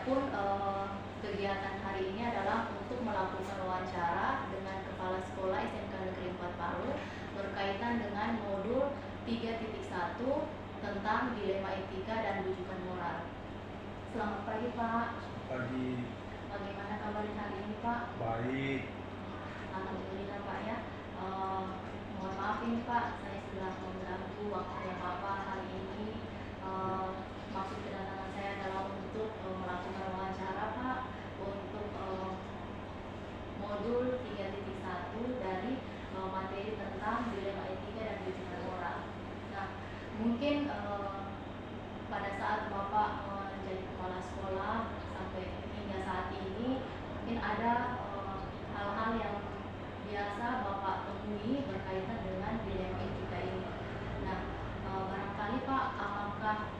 Adapun kegiatan hari ini adalah untuk melakukan wawancara dengan Kepala Sekolah SMK Negeri 4 Palu berkaitan dengan modul 3.1 tentang dilema etika dan rujukan moral. Selamat pagi Pak. Pagi. Bagaimana kabar hari ini Pak? Baik. Alhamdulillah Pak ya. Mohon maaf ini Pak, saya sudah mengganggu waktunya Bapak hari ini. Maksud kedatangan saya adalah untuk melakukan wawancara Pak untuk modul 3.1 dari materi tentang dilema etika dan rujukan moral. Nah, mungkin pada saat Bapak menjadi kepala sekolah sampai hingga saat ini mungkin ada hal-hal yang biasa Bapak temui berkaitan dengan dilema etika ini. Nah, barangkali Pak, apakah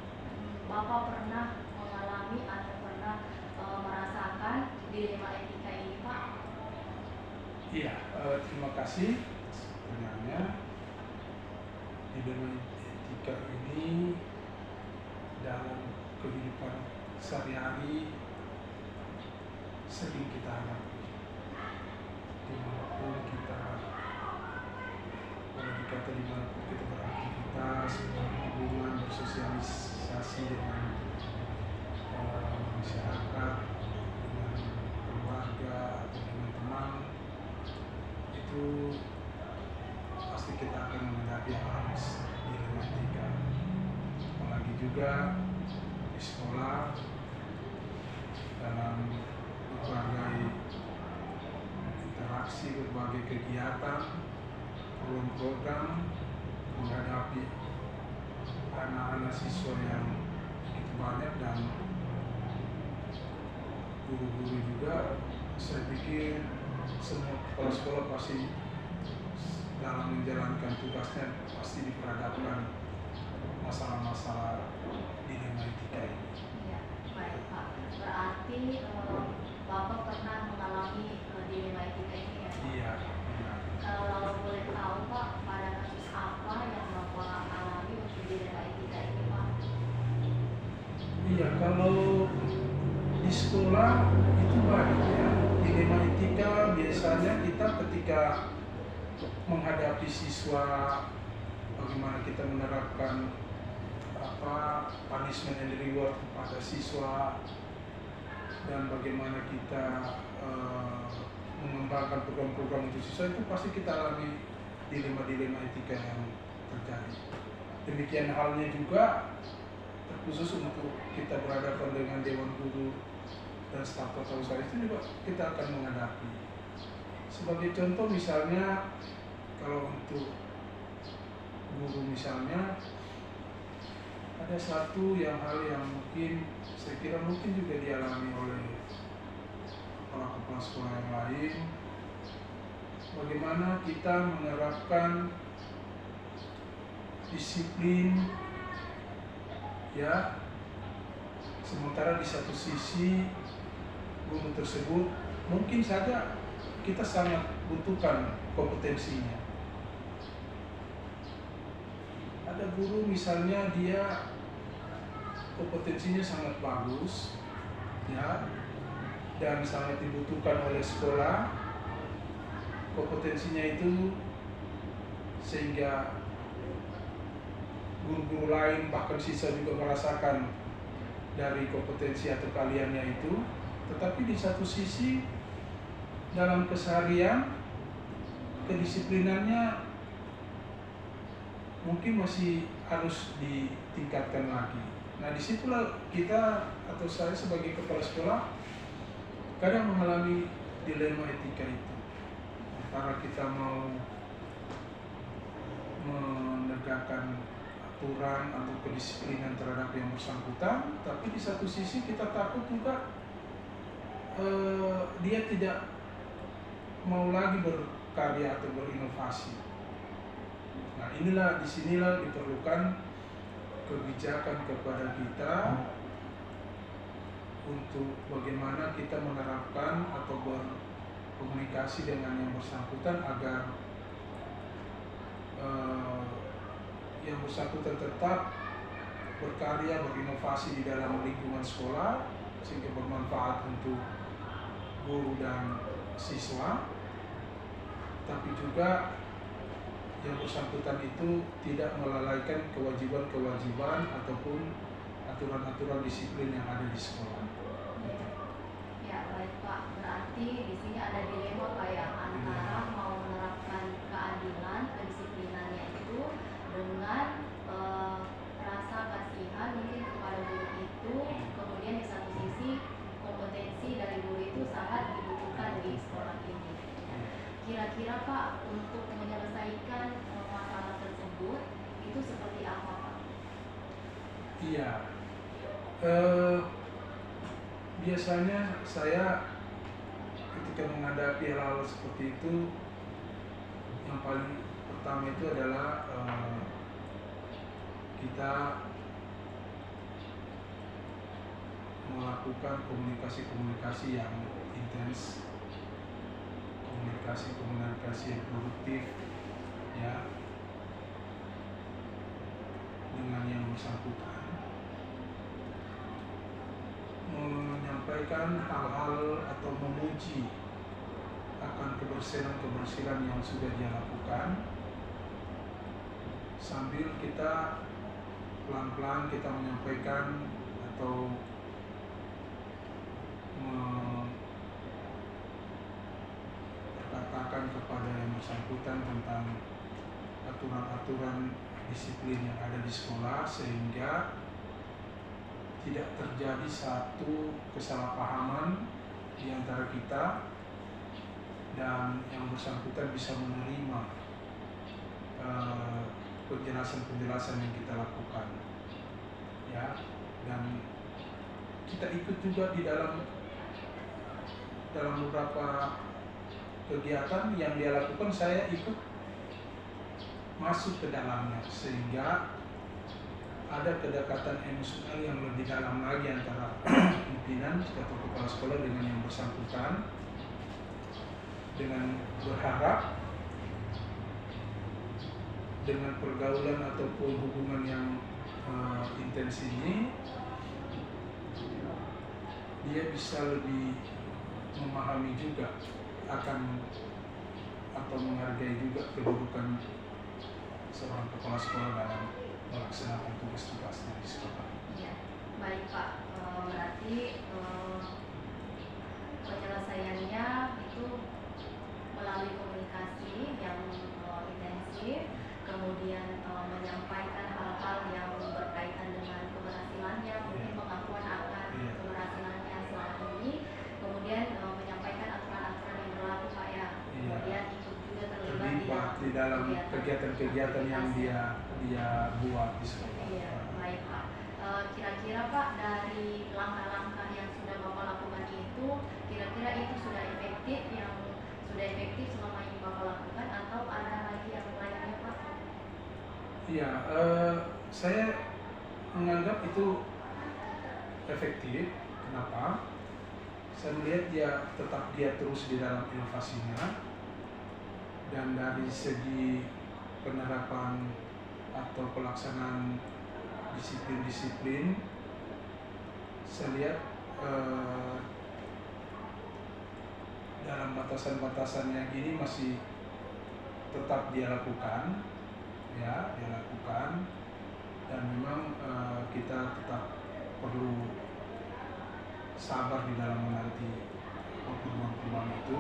Bapak pernah mengalami atau pernah merasakan dilema etika ini Pak? Iya, terima kasih. Sebenarnya dilema etika ini dalam kehidupan sehari-hari sering kita hadapi. Dimanapun kita beraktivitas, berhubungan, bersosialisasi dengan masyarakat, dengan keluarga atau dengan teman, itu pasti kita akan menghadapi hal dilema etika. Apalagi juga di sekolah dalam berbagai interaksi, berbagai kegiatan, program menghadapi anak-anak siswa yang begitu banyak dan guru-guru juga. Saya pikir semua kepala sekolah pasti dalam menjalankan tugasnya pasti diperhadapkan masalah-masalah dilema etika ini. Iya, baik Pak. Berarti Bapak pernah mengalami dilema etika ini ya? Iya, benar. Kalau boleh tahu Pak, pada kasus apa yang Bapak alami untuk dilema etika ini Pak? Iya, kalau di sekolah itu banyak ya. Dilema etika biasanya kita ketika menghadapi siswa, bagaimana kita menerapkan punishment and reward kepada siswa, dan bagaimana kita mengembangkan program-program untuk siswa, itu pasti kita alami dilema-dilema etika yang terjadi. Demikian halnya juga khusus untuk kita berhadapan dengan dewan guru dan staf tata usaha, itu juga kita akan menghadapi. Sebagai contoh misalnya, kalau untuk guru misalnya, ada satu hal yang mungkin saya kira mungkin juga dialami oleh kepala-kepala sekolah yang lain. Bagaimana kita menerapkan disiplin, ya, sementara di satu sisi guru tersebut mungkin saja kita sangat butuhkan kompetensinya. Ada guru misalnya dia kompetensinya sangat bagus, ya, dan sangat dibutuhkan oleh sekolah kompetensinya itu, sehingga guru-guru lain bahkan siswa juga merasakan dari kompetensi atau keahliannya itu. Tetapi di satu sisi dalam keseharian kedisiplinannya mungkin masih harus ditingkatkan lagi. Nah, disitulah kita atau saya sebagai kepala sekolah kadang mengalami dilema etika itu. Antara kita mau menegakkan aturan atau kedisiplinan terhadap yang bersangkutan, tapi di satu sisi kita takut juga dia tidak mau lagi berkarya atau berinovasi. Nah, disinilah diperlukan kebijakan kepada kita untuk bagaimana kita menerapkan atau berkomunikasi dengan yang bersangkutan agar yang bersangkutan tetap berkarya, berinovasi di dalam lingkungan sekolah, sehingga bermanfaat untuk guru dan siswa, tapi juga yang bersangkutan itu tidak melalaikan kewajiban-kewajiban ataupun aturan-aturan disiplin yang ada di sekolah. Ya baik Pak, berarti di sini ada dilema Pak ya, antara mau menerapkan keadilan, kedisiplinannya itu dengan rasa kasihan mungkin kepada guru itu, kemudian di satu sisi kompetensi dari guru itu sangat dibutuhkan di sekolah ini. Kira-kira Pak, untuk menyelesaikan masalah tersebut itu seperti apa Pak? Iya, biasanya saya ketika menghadapi hal-hal seperti itu, yang paling pertama itu adalah kita melakukan komunikasi-komunikasi yang intens, komunikasi yang produktif, ya, dengan yang bersangkutan, menyampaikan hal-hal atau memuji akan kebersihan yang sudah dia lakukan, sambil kita pelan-pelan kita menyampaikan atau berkatakan kepada yang bersangkutan tentang aturan-aturan disiplin yang ada di sekolah, sehingga tidak terjadi satu kesalahpahaman di antara kita dan yang bersangkutan bisa menerima penjelasan-penjelasan yang kita lakukan, ya. Dan kita ikut juga di dalam beberapa kegiatan yang dia lakukan, saya ikut masuk ke dalamnya, sehingga ada kedekatan emosional yang lebih dalam lagi antara pimpinan atau kepala sekolah dengan yang bersangkutan, dengan berharap dengan pergaulan ataupun hubungan yang intens ini, dia bisa lebih memahami juga akan atau menghargai juga kedudukan seorang kepala sekolah dalam melaksanakan tugas-tugasnya di sekolah. Ya, baik Pak. Berarti penyelesaiannya itu melalui komunikasi yang intensif, kemudian menyampaikan hal-hal yang berkaitan dengan keberhasilannya, mungkin pengakuan akan keberhasilannya selama ini, kemudian menyampaikan aturan-aturan yang berlaku Pak ya, kemudian ikut juga terlibat di dalam kegiatan-kegiatan yang dia buat di sekolah. Iya, baik Pak. Kira-kira Pak, dari langkah-langkah yang sudah Bapak lakukan itu, kira-kira itu sudah efektif selama ini Bapak lakukan, atau ada lagi yang lainnya Pak? Iya, saya menganggap itu efektif. Kenapa? Saya melihat dia terus di dalam inovasinya, dan dari segi penerapan atau pelaksanaan disiplin-disiplin, saya lihat dalam batasan-batasannya ini masih tetap dia lakukan, dan memang kita tetap perlu sabar di dalam menanti perubahan-perubahan itu,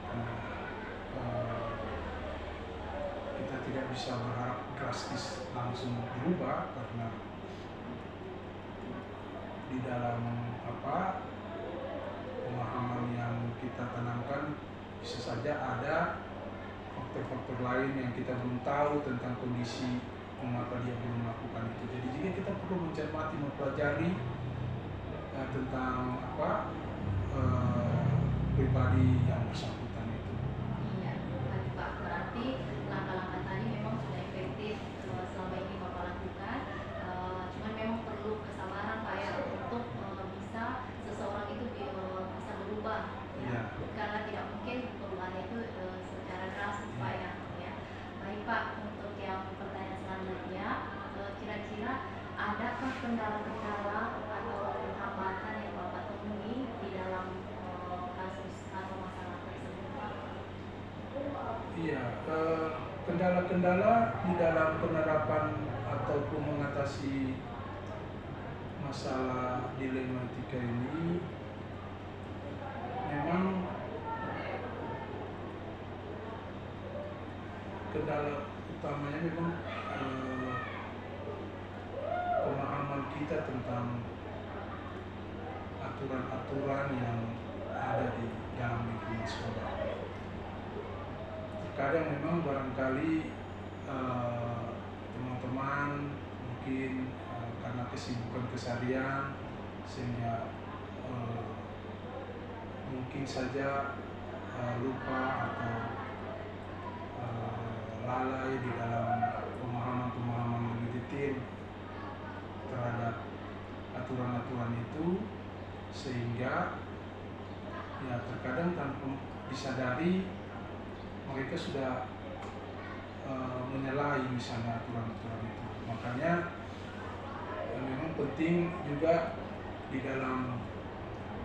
karena kita tidak bisa berharap drastis langsung berubah, karena di dalam pemahaman yang kita tanamkan bisa saja ada faktor-faktor lain yang kita belum tahu tentang kondisi mengapa dia belum melakukan itu. Jadi juga kita perlu mencermati, mempelajari tentang pribadi yang bersangkutan itu. Iya, baik Pak. Berarti langkah-langkah tadi memang sudah efektif selama ini Bapak lakukan. Cuman memang perlu kesabaran Pak ya, untuk bisa seseorang itu bisa berubah. Ya. Karena tidak mungkin perubahan itu secara drastis Pak ya. Baik Pak, untuk yang pertanyaan selanjutnya, kira-kira adakah kendala-kendala atau hambatan yang Bapak Iya, kendala-kendala di dalam penerapan ataupun mengatasi masalah dilema etika ini memang kendala utamanya memang pemahaman kita tentang aturan-aturan yang ada di dalam lingkungan sekolah. Terkadang memang barangkali teman-teman mungkin karena kesibukan keseharian sehingga mungkin saja lupa atau lalai di dalam pemahaman-pemahaman lebih detail terhadap aturan-aturan itu, sehingga ya terkadang tanpa disadari mereka sudah menyalahi misalnya aturan-aturan itu. Makanya memang penting juga di dalam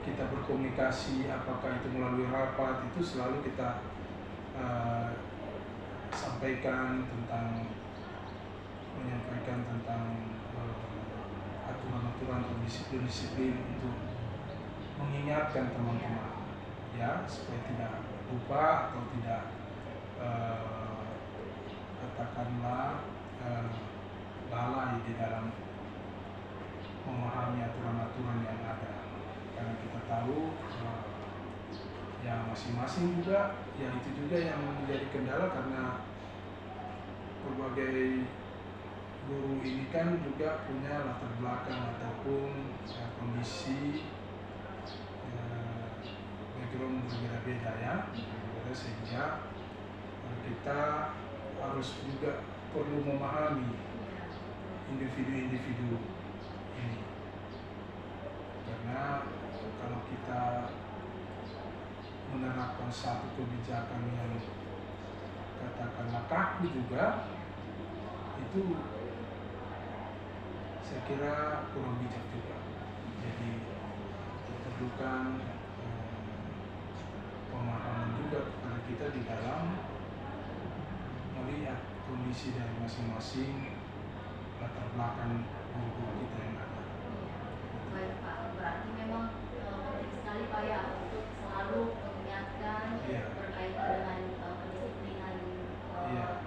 kita berkomunikasi, apakah itu melalui rapat, itu selalu kita menyampaikan tentang aturan-aturan atau disiplin-disiplin untuk mengingatkan teman-teman ya, supaya tidak lupa atau tidak katakanlah lalai di dalam memahami aturan-aturan yang ada. Karena kita tahu ya masing-masing juga, ya itu juga yang menjadi kendala, karena berbagai guru ini kan juga punya latar belakang ataupun kondisi background berbeda-beda ya, sehingga kita harus juga perlu memahami individu-individu ini. Karena kalau kita menerapkan satu kebijakan yang katakanlah kaku juga, itu saya kira kurang bijak juga. Jadi diperlukan pemahaman juga kepada kita di dalam melihat kondisi dari masing-masing latar belakang guru kita yang ada. Baik Pak, berarti memang penting sekali Pak ya untuk selalu mengingatkan berkaitan dengan kedisiplinan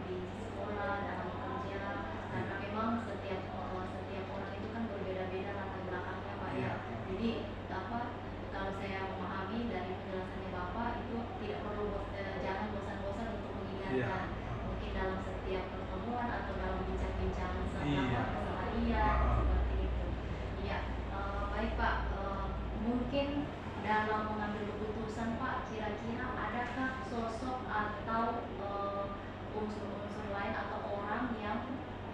di sekolah, dalam kerja, karena memang setiap orang itu kan berbeda-beda latar belakangnya Pak ya. Jadi kalau saya memahami dari penjelasannya Bapak itu tidak perlu jangan bosan-bosan untuk mengingatkan, mungkin dalam setiap pertemuan atau dalam bincang-bincang sama seperti itu. Iya, baik Pak. Mungkin dalam mengambil keputusan Pak, kira-kira adakah sosok atau unsur-unsur lain atau orang yang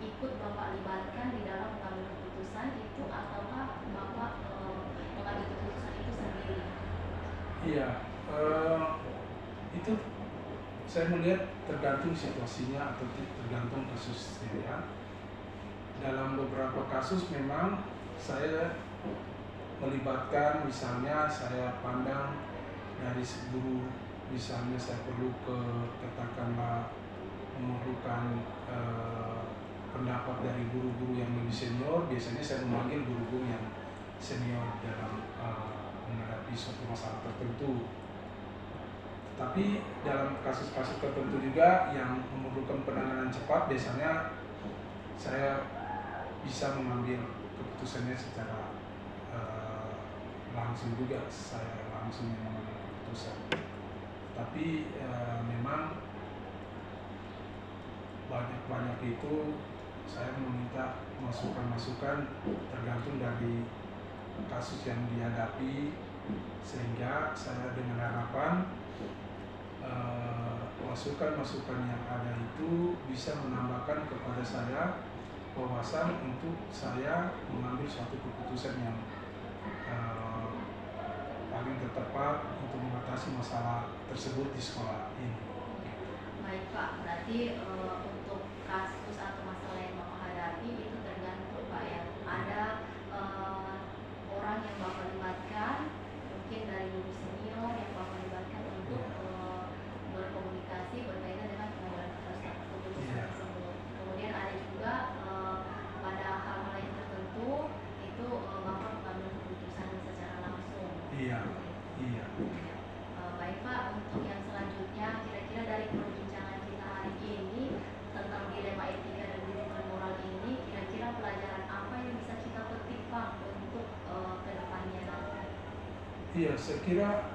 ikut Bapak libatkan di dalam mengambil keputusan itu, ataukah Bapak mengambil keputusan itu sendiri? Iya, itu saya melihat tergantung situasinya atau tergantung kasusnya ya. Dalam beberapa kasus memang saya melibatkan, misalnya saya pandang dari guru, misalnya saya perlu katakanlah memerlukan pendapat dari guru-guru yang lebih senior, biasanya saya memanggil guru-guru yang senior dalam menghadapi suatu masalah tertentu. Tapi dalam kasus-kasus tertentu juga yang memerlukan penanganan cepat, biasanya saya bisa mengambil keputusannya secara langsung juga, saya langsung mengambil keputusan. Tapi memang banyak itu saya meminta masukan-masukan tergantung dari kasus yang dihadapi, sehingga saya dengan harapan masukan-masukan yang ada itu bisa menambahkan kepada saya wawasan untuk saya mengambil suatu keputusan yang paling tepat untuk mengatasi masalah tersebut di sekolah ini. Baik Pak, berarti untuk kasus atau masalah yang Bapak hadapi itu tergantung Pak ya. Ada orang yang Bapak libatkan, mungkin dari guru senior yang Bapak libatkan untuk berkomunikasi berkaitan dengan Iya, iya. Baik Pak, untuk yang selanjutnya kira-kira dari perbincangan kita hari ini tentang dilema etika dan dukungan moral ini, kira-kira pelajaran apa yang bisa kita petik Pak untuk kedepannya nanti? Iya, saya kira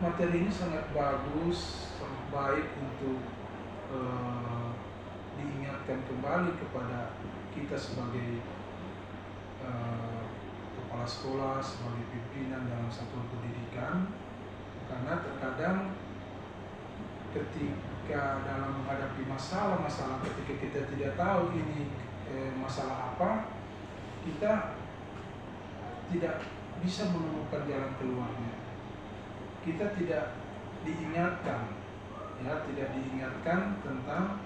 materi ini sangat bagus, sangat baik untuk diingatkan kembali kepada kita sebagai kepala sekolah, sebagai pimpinan dalam satuan pendidikan, karena terkadang ketika dalam menghadapi masalah-masalah, ketika kita tidak tahu ini masalah apa, kita tidak bisa menemukan jalan keluarnya. Kita tidak diingatkan, ya, tidak diingatkan tentang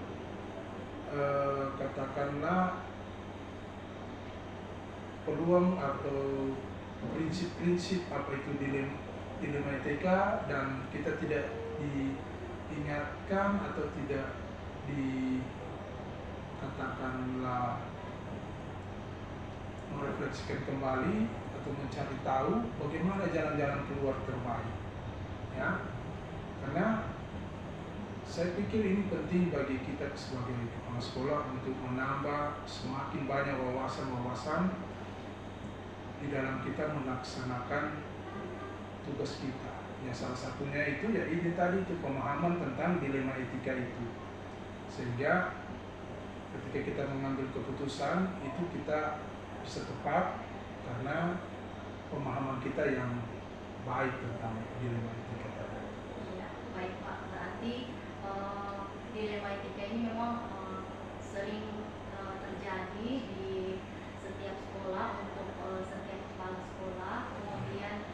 katakanlah peluang atau prinsip-prinsip apa itu dilema etika, dan kita tidak diingatkan atau tidak dikatakanlah merefleksikan kembali atau mencari tahu bagaimana jalan-jalan keluar terbaik, ya. Karena saya pikir ini penting bagi kita sebagai kepala sekolah untuk menambah semakin banyak wawasan-wawasan di dalam kita melaksanakan tugas kita. Ya, salah satunya itu ya ini tadi, itu pemahaman tentang dilema etika itu. Sehingga ketika kita mengambil keputusan itu kita bisa tepat karena pemahaman kita yang baik tentang dilema etika tadi. Iya, baik Pak. Berarti dilema etika ini memang sering terjadi di setiap sekolah untuk setiap kepala sekolah. Kemudian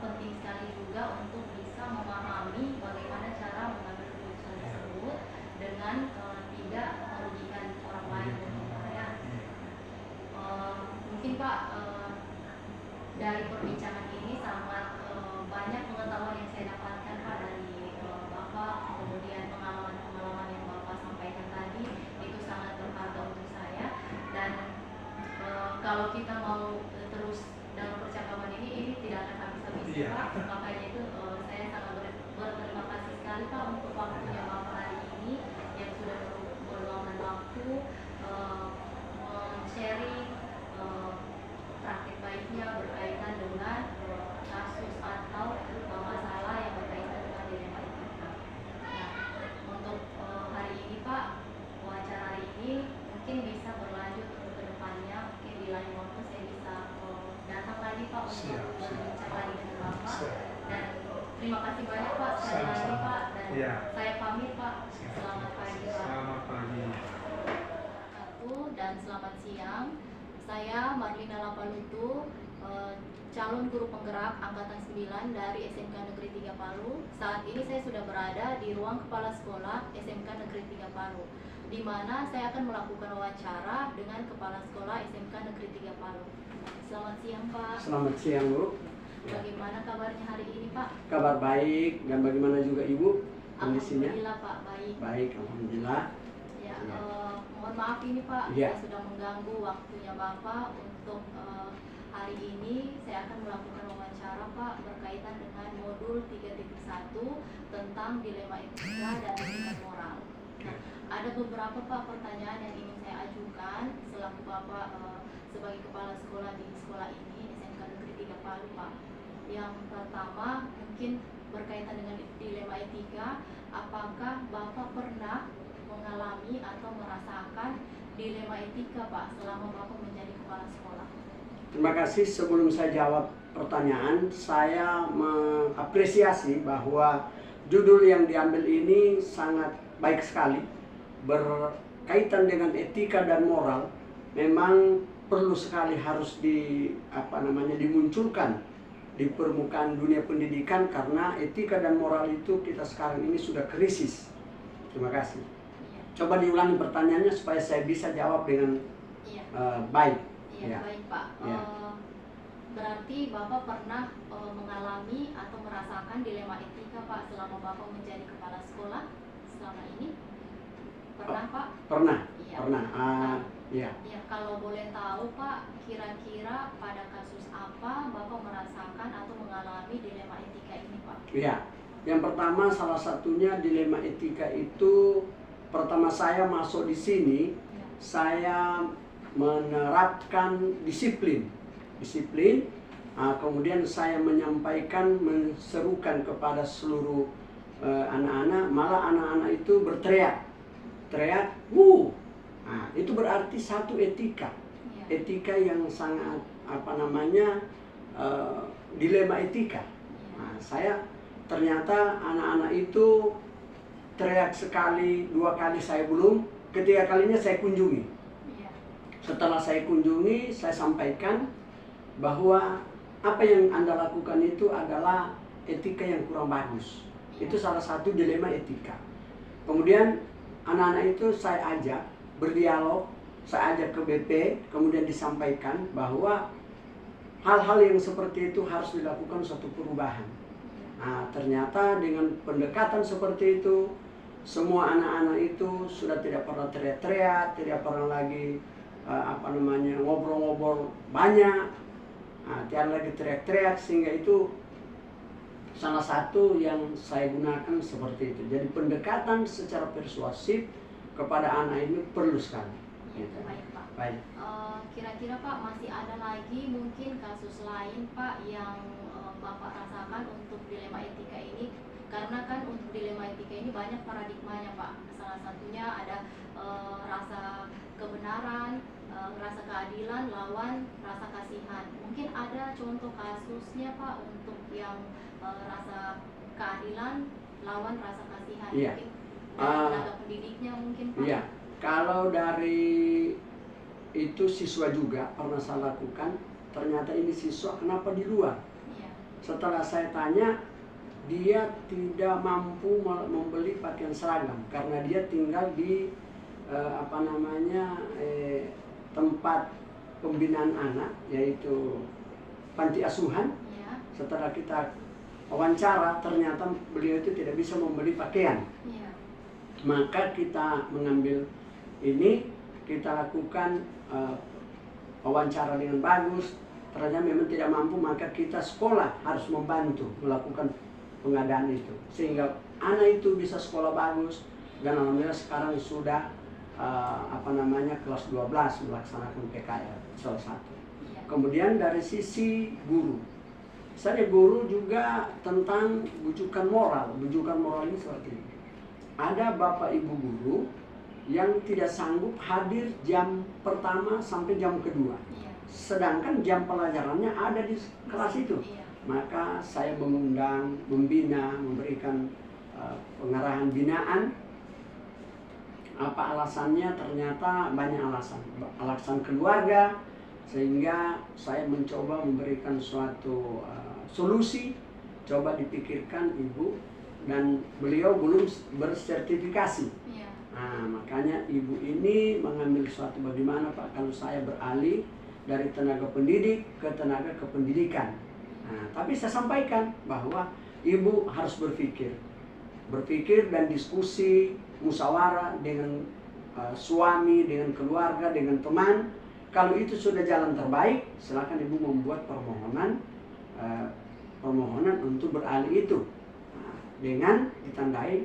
penting sekali juga untuk bisa memahami bagaimana cara mengambil keputusan tersebut dengan tidak merugikan orang lain. Ya. Mungkin Pak, dari perbincangan ini sangat banyak pengetahuan yang saya dapatkan Pak dari Bapak, kemudian pengalaman-pengalaman yang Bapak sampaikan tadi itu sangat berharga untuk saya. Dan kalau kita mau terus dalam percakapan ini tidak akan habis-habis Iya. Pak. Makanya itu saya sangat berterima kasih sekali Pak untuk waktunya Bapak hari ini yang sudah meluangkan waktu sharing praktik baiknya berkaitan dengan kasus atau masalah yang berkaitan dengan dilema etika. Nah, untuk hari ini Pak, wawancara hari ini mungkin bisa berlanjut untuk kedepannya. Mungkin di lain waktu saya bisa datang lagi Pak untuk berbincang lagi dengan Bapak. Dan terima kasih banyak Pak sekali lagi Pak. Dan saya pamit Pak. Selamat pagi Pak. Selamat pagi. Dan selamat siang. Saya Marlina Lapalutu, calon guru penggerak angkatan 9 dari SMK Negeri 3 Palu. Saat ini saya sudah berada di ruang kepala sekolah SMK Negeri 3 Palu, di mana saya akan melakukan wawancara dengan kepala sekolah SMK Negeri 3 Palu. Selamat siang Pak. Selamat siang Bu. Bagaimana kabarnya hari ini Pak? Kabar baik, dan bagaimana juga Ibu kondisinya? Alhamdulillah Pak, baik. Baik, alhamdulillah. Ya, mohon maaf ini Pak, Ya. saya sudah mengganggu waktunya Bapak untuk hari ini. Saya akan melakukan wawancara Pak berkaitan dengan modul 3.1 tentang dilema etika dan dukungan moral. Nah, ada beberapa Pak pertanyaan yang ingin saya ajukan selaku Bapak sebagai kepala sekolah di sekolah ini, SMK Negeri 3 Palu Pak. Yang pertama mungkin berkaitan dengan dilema etika, apakah Bapak pernah mengalami atau merasakan dilema etika Pak selama Bapak menjadi kepala sekolah? Terima kasih. Sebelum saya jawab pertanyaan, saya mengapresiasi bahwa judul yang diambil ini sangat baik sekali, berkaitan dengan etika dan moral. Memang perlu sekali harus dimunculkan di permukaan dunia pendidikan, karena etika dan moral itu kita sekarang ini sudah krisis. Terima kasih. Coba diulangi pertanyaannya supaya saya bisa jawab dengan baik. Iya, baik Pak. Berarti Bapak pernah mengalami atau merasakan dilema etika Pak selama Bapak menjadi kepala sekolah selama ini? Pernah Pak? Pernah. Iya. Pernah. Ya, kalau boleh tahu Pak, kira-kira pada kasus apa Bapak merasa memahami dilema etika ini, Pak? Ya, yang pertama salah satunya dilema etika itu, pertama saya masuk di sini, Ya. saya menerapkan disiplin. Kemudian saya menyampaikan, menserukan kepada seluruh anak-anak, malah anak-anak itu berteriak, wuh. Nah, itu berarti satu etika, Ya. etika yang sangat dilema etika. Nah, saya ternyata anak-anak itu teriak sekali, 2 kali saya belum, ketiga kalinya saya kunjungi. Ya. Setelah saya kunjungi, saya sampaikan bahwa apa yang Anda lakukan itu adalah etika yang kurang bagus. Itu salah satu dilema etika. Kemudian anak-anak itu saya ajak berdialog, saya ajak ke BP, kemudian disampaikan bahwa hal-hal yang seperti itu harus dilakukan suatu perubahan. Nah, ternyata dengan pendekatan seperti itu, semua anak-anak itu sudah tidak pernah teriak-teriak, tidak pernah lagi ngobrol-ngobrol banyak, tidak lagi teriak-teriak, sehingga itu salah satu yang saya gunakan seperti itu. Jadi pendekatan secara persuasif kepada anak ini perlu sekali. Ya, Gitu. baik, Pak. Baik. Kira-kira Pak masih ada lagi mungkin kasus lain Pak yang Bapak rasakan untuk dilema etika ini? Karena kan untuk dilema etika ini banyak paradigmanya Pak. Salah satunya ada rasa kebenaran, rasa keadilan lawan rasa kasihan. Mungkin ada contoh kasusnya Pak untuk yang rasa keadilan lawan rasa kasihan. Iya. Mungkin dari tenaga pendidiknya mungkin Pak. Iya. Kalau dari itu siswa juga pernah saya lakukan, ternyata ini siswa kenapa di luar? Iya. Setelah saya tanya, dia tidak mampu membeli pakaian seragam karena dia tinggal di tempat pembinaan anak, yaitu panti asuhan. Iya. Setelah kita wawancara, ternyata beliau itu tidak bisa membeli pakaian. Iya. Maka kita mengambil ini, kita lakukan wawancara dengan bagus. Ternyata memang tidak mampu, maka kita sekolah harus membantu melakukan pengadaan itu, sehingga anak itu bisa sekolah bagus. Dan alhamdulillah sekarang sudah kelas 12 melaksanakan PKL salah satu. Iya. Kemudian dari sisi guru, saya guru juga tentang bujukan moral ini seperti ini. Ada bapak ibu guru yang tidak sanggup hadir jam pertama sampai jam kedua, Iya. sedangkan jam pelajarannya ada di kelas itu. Iya. Maka saya mengundang, membina, memberikan pengarahan binaan. Apa alasannya? Ternyata banyak alasan keluarga, sehingga saya mencoba memberikan suatu solusi. Coba dipikirkan ibu, dan beliau belum bersertifikasi. Iya. Nah, makanya ibu ini mengambil suatu, bagaimana Pak kalau saya beralih dari tenaga pendidik ke tenaga kependidikan. Nah, tapi saya sampaikan bahwa ibu harus berpikir dan diskusi, musyawarah dengan suami, dengan keluarga, dengan teman. Kalau itu sudah jalan terbaik, silakan ibu membuat permohonan untuk beralih itu. Nah, dengan ditandai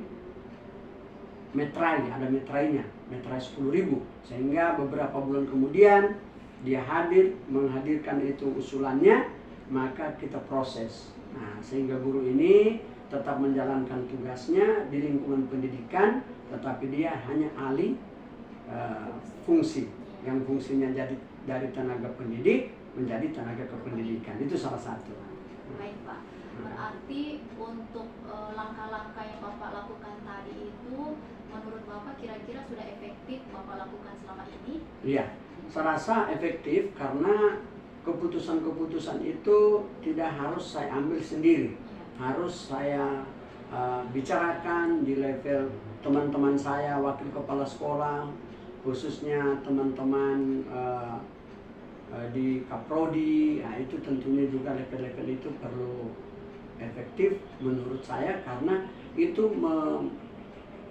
metrai, ada metrainya, metrai 10.000, sehingga beberapa bulan kemudian dia menghadirkan itu usulannya, maka kita proses. Nah, sehingga guru ini tetap menjalankan tugasnya di lingkungan pendidikan, tetapi dia hanya alih fungsi, yang fungsinya jadi dari tenaga pendidik menjadi tenaga kependidikan. Itu salah satu. Baik Pak, berarti untuk langkah-langkah yang Bapak lakukan tadi itu menurut Bapak kira-kira sudah efektif Bapak lakukan selama ini? Iya, saya rasa efektif karena keputusan-keputusan itu tidak harus saya ambil sendiri. Harus saya bicarakan di level teman-teman saya, wakil kepala sekolah, khususnya teman-teman di Kaprodi. Nah, itu tentunya juga level-level itu perlu efektif menurut saya, karena itu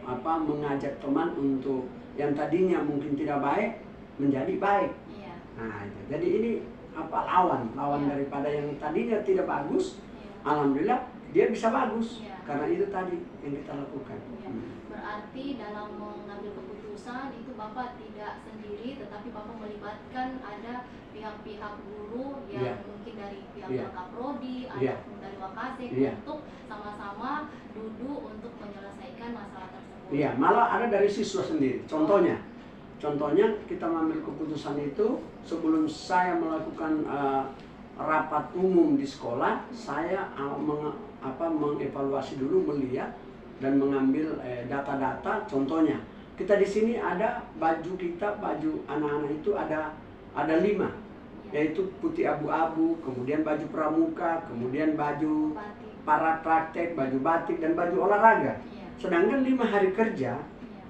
mengajak teman untuk yang tadinya mungkin tidak baik menjadi baik. Iya. Nah, itu. Jadi ini lawan Iya. daripada yang tadinya tidak bagus, Iya. alhamdulillah dia bisa bagus. Iya. Karena itu tadi yang kita lakukan. Ya, berarti dalam mengambil keputusan itu Bapak tidak sendiri, tetapi Bapak melibatkan ada pihak-pihak guru yang Iya. mungkin dari pihak Iya. Prodi Iya. ataupun dari Wakasek Iya. untuk sama-sama duduk untuk menyelesaikan masalah tersebut. Iya, malah ada dari siswa sendiri. Contohnya kita mengambil keputusan itu sebelum saya melakukan rapat umum di sekolah, saya mengevaluasi dulu, melihat dan mengambil data-data. Contohnya, kita di sini ada baju anak-anak itu ada 5, yaitu putih abu-abu, kemudian baju pramuka, kemudian baju Batik. para praktek, baju batik, dan baju olahraga. Iya. Sedangkan 5 hari kerja, Iya.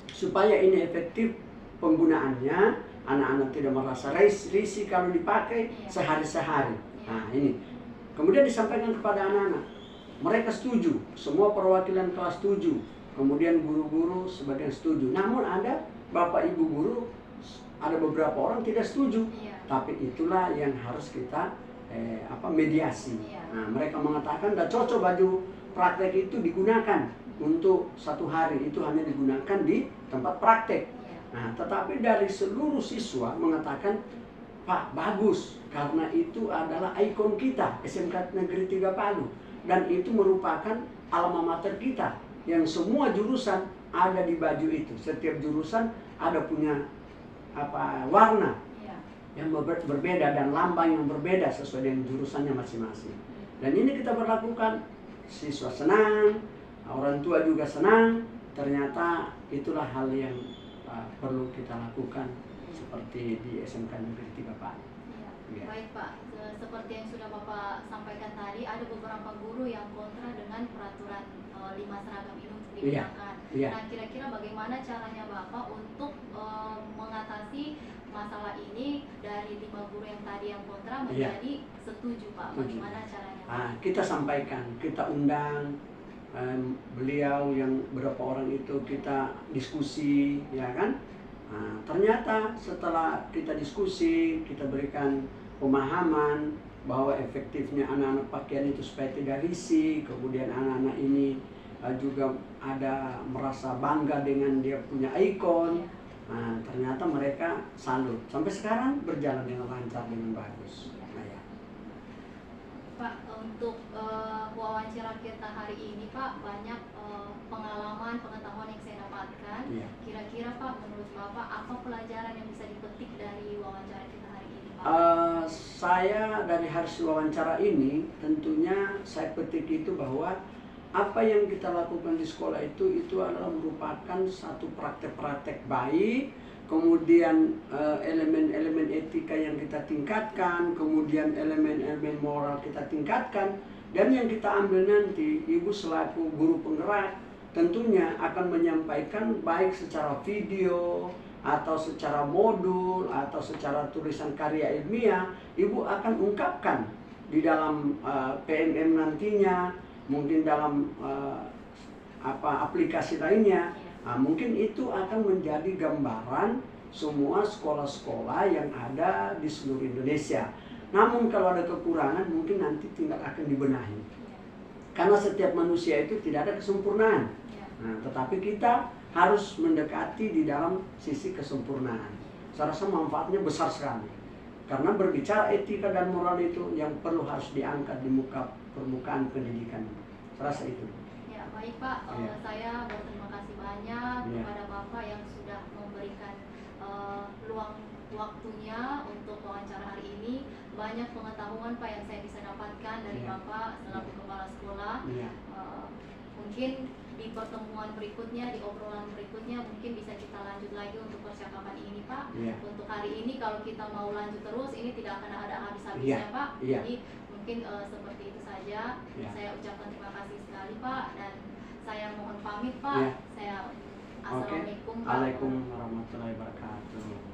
supaya ini efektif penggunaannya, anak-anak tidak merasa risih kalau dipakai Iya. sehari-sehari. Iya. Nah ini, kemudian disampaikan kepada anak-anak, mereka setuju, semua perwakilan kelas setuju, kemudian guru-guru sebagian setuju. Namun ada bapak ibu guru, ada beberapa orang tidak setuju. Iya. Tapi itulah yang harus kita mediasi. Iya. Nah, mereka mengatakan tidak cocok baju praktek itu digunakan untuk 1 hari, itu hanya digunakan di tempat praktek. Iya. Nah, tetapi dari seluruh siswa mengatakan, Pak, bagus, karena itu adalah ikon kita, SMK Negeri 3 Palu. Dan itu merupakan alma mater kita, yang semua jurusan ada di baju itu. Setiap jurusan ada punya warna Iya. yang berbeda dan lambang yang berbeda sesuai dengan jurusannya masing-masing. Dan ini kita berlakukan, siswa senang, orang tua juga senang. Ternyata itulah hal yang perlu kita lakukan seperti di SMK Negeri 3 Palu. Iya. Iya. Baik Pak, seperti yang sudah Bapak sampaikan tadi, ada beberapa guru yang kontra dengan peraturan 5 seragam ini untuk Iya. digunakan. Iya. Nah, kira-kira bagaimana caranya Bapak untuk mengatasi masalah ini dari 5 guru yang tadi yang kontra menjadi setuju Pak? Setuju. Bagaimana caranya? Kita sampaikan, kita undang beliau yang berapa orang itu, kita diskusi, ya kan? Nah, ternyata setelah kita diskusi, kita berikan pemahaman bahwa efektifnya anak-anak pakaian itu supaya tidak risih, kemudian anak-anak ini juga ada merasa bangga dengan dia punya ikon. Iya. Nah, ternyata mereka salut. Sampai sekarang berjalan dengan lancar, dengan bagus. Nah, ya. Pak, untuk wawancara kita hari ini Pak, banyak pengalaman, pengetahuan yang saya dapatkan. Iya. Kira-kira Pak, menurut Bapak apa pelajaran yang bisa dipetik dari wawancara kita hari ini Pak? Saya dari hasil wawancara ini, tentunya saya petik itu bahwa apa yang kita lakukan di sekolah itu adalah merupakan satu praktek-praktek baik, kemudian elemen-elemen etika yang kita tingkatkan, kemudian elemen-elemen moral kita tingkatkan, dan yang kita ambil nanti, Ibu selaku guru penggerak tentunya akan menyampaikan baik secara video atau secara modul atau secara tulisan karya ilmiah. Ibu akan ungkapkan di dalam PMM nantinya, mungkin dalam aplikasi lainnya. Nah, mungkin itu akan menjadi gambaran semua sekolah-sekolah yang ada di seluruh Indonesia. Namun kalau ada kekurangan mungkin nanti tinggal akan dibenahi. Karena setiap manusia itu tidak ada kesempurnaan. Nah, tetapi kita harus mendekati di dalam sisi kesempurnaan. Saya rasa manfaatnya besar sekali. Karena berbicara etika dan moral itu yang perlu harus diangkat di permukaan pendidikan. Saya rasa itu. Ya, baik Pak, Iya. saya berterima kasih banyak Iya. kepada Bapak yang sudah memberikan luang waktunya untuk wawancara hari ini. Banyak pengetahuan Pak yang saya bisa dapatkan dari Iya. Bapak selaku kepala sekolah. Iya. Mungkin di pertemuan berikutnya, di obrolan berikutnya mungkin bisa kita lanjut lagi untuk percakapan ini Pak. Iya. Untuk hari ini kalau kita mau lanjut terus, ini tidak akan ada habis-habisnya Iya. Pak. Iya. Jadi mungkin seperti itu saja. Iya. Saya ucapkan terima kasih sekali Pak, dan saya mohon pamit Pak. Iya. Saya Oke. Assalamualaikum Pak. Waalaikumsalam warahmatullahi wabarakatuh.